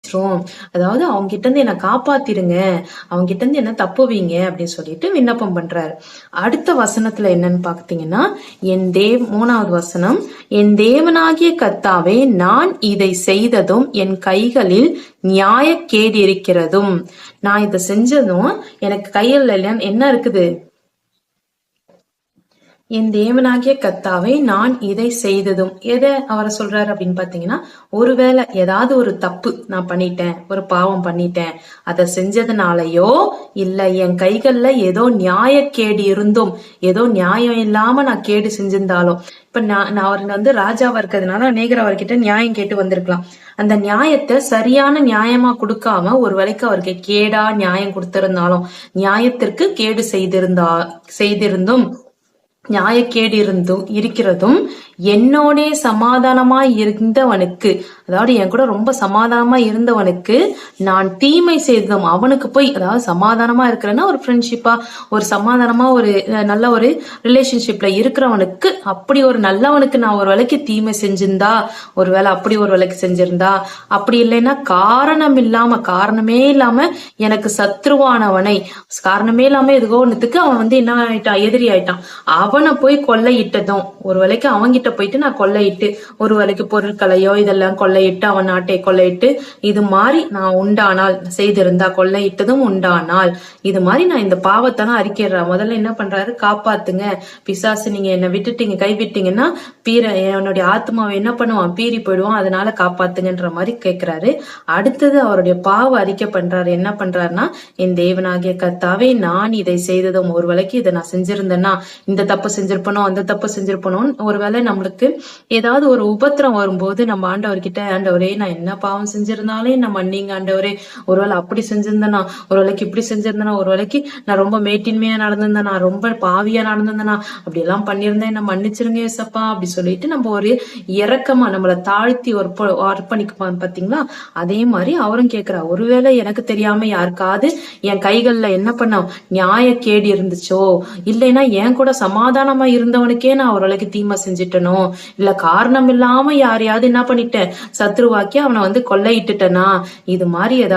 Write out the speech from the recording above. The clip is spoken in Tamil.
காப்பாற்றும், அதாவது அவங்க கிட்ட இருந்து என்ன காப்பாத்திடுங்க, அவங்க கிட்ட இருந்து என்ன தப்புவீங்க அப்படின்னு சொல்லிட்டு விண்ணப்பம் பண்றாரு. அடுத்த வசனத்துல என்னன்னு பாத்தீங்கன்னா, 3வது வசனம், என் தேவனாகிய கர்த்தாவே, நான் இதை செய்ததும் என் கைகளில் நியாயக்கேடு இருக்கிறதும். நான் இதை செஞ்சதும் எனக்கு கையில் என்ன இருக்குது? என் தேவனாகிய கர்த்தாவே, நான் இதை செய்ததும். எதை அவரை சொல்றாரு அப்படின்னு பாத்தீங்கன்னா, ஒருவேளை ஏதாவது ஒரு தப்பு நான் பண்ணிட்டேன், ஒரு பாவம் பண்ணிட்டேன், அதை செஞ்சதுனாலயோ இல்ல என் கைகள்ல ஏதோ நியாயக்கேடு இருந்தும், ஏதோ நியாயம் இல்லாம நான் கேடு செஞ்சிருந்தாலும், இப்ப நான் அவர் ராஜாவா இருக்கிறதுனால அநேகர் அவர்கிட்ட நியாயம் கேட்டு வந்திருக்கலாம். அந்த நியாயத்தை சரியான நியாயமா கொடுக்காம ஒரு வேளைக்கு அவருக்கு கேடா நியாயம் கொடுத்திருந்தாலும், நியாயத்திற்கு கேடு செய்திருந்தும் நியாயக்கேடு இருக்கிறதும் என்னோட சமாதானமா இருந்தவனுக்கு, அதாவது என் கூட ரொம்ப சமாதானமா இருந்தவனுக்கு நான் தீமை செய்ததும், அவனுக்கு போய், அதாவது சமாதானமா இருக்கிறேன்னா ஒரு ஃப்ரெண்ட்ஷிப்பா, ஒரு சமாதானமா ஒரு நல்ல ஒரு ரிலேஷன்ஷிப்ல இருக்கிறவனுக்கு, அப்படி ஒரு நல்லவனுக்கு நான் ஒரு வேளைக்கு தீமை செஞ்சிருந்தா, ஒருவேளை அப்படி ஒரு வேளைக்கு செஞ்சிருந்தா, அப்படி இல்லைன்னா காரணமே இல்லாம எனக்கு சத்ருவானவனை, காரணமே இல்லாம எதுக்கோ ஒண்ணுத்துக்கு அவன் என்ன ஆயிட்டான், எதிரி ஆயிட்டான், அவனை போய் கொள்ளையிட்டதும், ஒரு வேளைக்கு அவன்கிட்ட போயிட்டு நான் கொள்ளையிட்டு, ஒரு வேளைக்கு பொருட்களையோ இதெல்லாம் கொள்ளையிட்டு, அவன் நாட்டை கொள்ளையிட்டு, இது மாதிரி நான் உண்டானால் செய்திருந்தா, கொள்ளையிட்டதும் உண்டானால், இது மாதிரி நான் இந்த பாவத்தை தான் அறிக்கிறேன். முதல்ல என்ன பண்றாரு? காப்பாத்துங்க பிசாசு, நீங்க என்ன விட்டுட்டீங்க, கைவிட்டீங்கன்னா என்னுடைய ஆத்மாவை என்ன பண்ணுவான்? பீறி போயிடுவான், அதனால காப்பாத்துங்கன்ற மாதிரி கேட்கிறாரு. அடுத்தது அவருடைய பாவ அறிக்கை பண்றாரு. என்ன பண்றாருன்னா, என் தேவனாகிய கர்த்தாவே, நான் இதை செய்ததும், ஒரு வேளைக்கு இதை நான் செஞ்சிருந்தேன்னா, இந்த தப்பு செஞ்சிருப்பனோ, அந்த தப்பு செஞ்சிருப்பனோன்னு, ஒருவேளை நம்மளுக்கு ஏதாவது ஒரு உபத்திரம் வரும்போது நம்ம ஆண்டவர்கிட்ட, ஆண்டவரே நான் என்ன பாவம் செஞ்சிருந்தாலே என்ன மன்னிங்க ஆண்டவரே, ஒருவேளை அப்படி செஞ்சிருந்தேனா, ஒரு வேளைக்கு இப்படி செஞ்சிருந்தேனா, ஒரு வேளைக்கு நான் ரொம்ப மேட்டின்மையா நடந்திருந்தேனா, ரொம்ப பாவியா நடந்திருந்தேனா, அப்படி எல்லாம் பண்ணியிருந்தேன், என்ன மன்னிச்சிருங்க ஏசப்பா அப்படி சொல்லிட்டு நம்ம ஒரு இரக்கமா நம்மளை தாழ்த்தி அர்ப்பணிக்குமா பாத்தீங்களா? அதே மாதிரி அவரும் கேட்கிறா, ஒருவேளை எனக்கு தெரியாம யாருக்காவது என் கைகள்ல என்ன பண்ண நியாயக்கேடு இருந்துச்சோ, இல்லைன்னா என் கூட சமாதானமா இருந்தவனுக்கே நான் அவர்களுக்கு தீமை செஞ்சுட்டனோ, இல்ல காரணம் இல்லாம யாரையாவது என்ன பண்ணிட்டேன், சத்ருவாக்கி அவனை கொள்ளையிட்டுட்டனா, இது மாதிரி ஏதாவது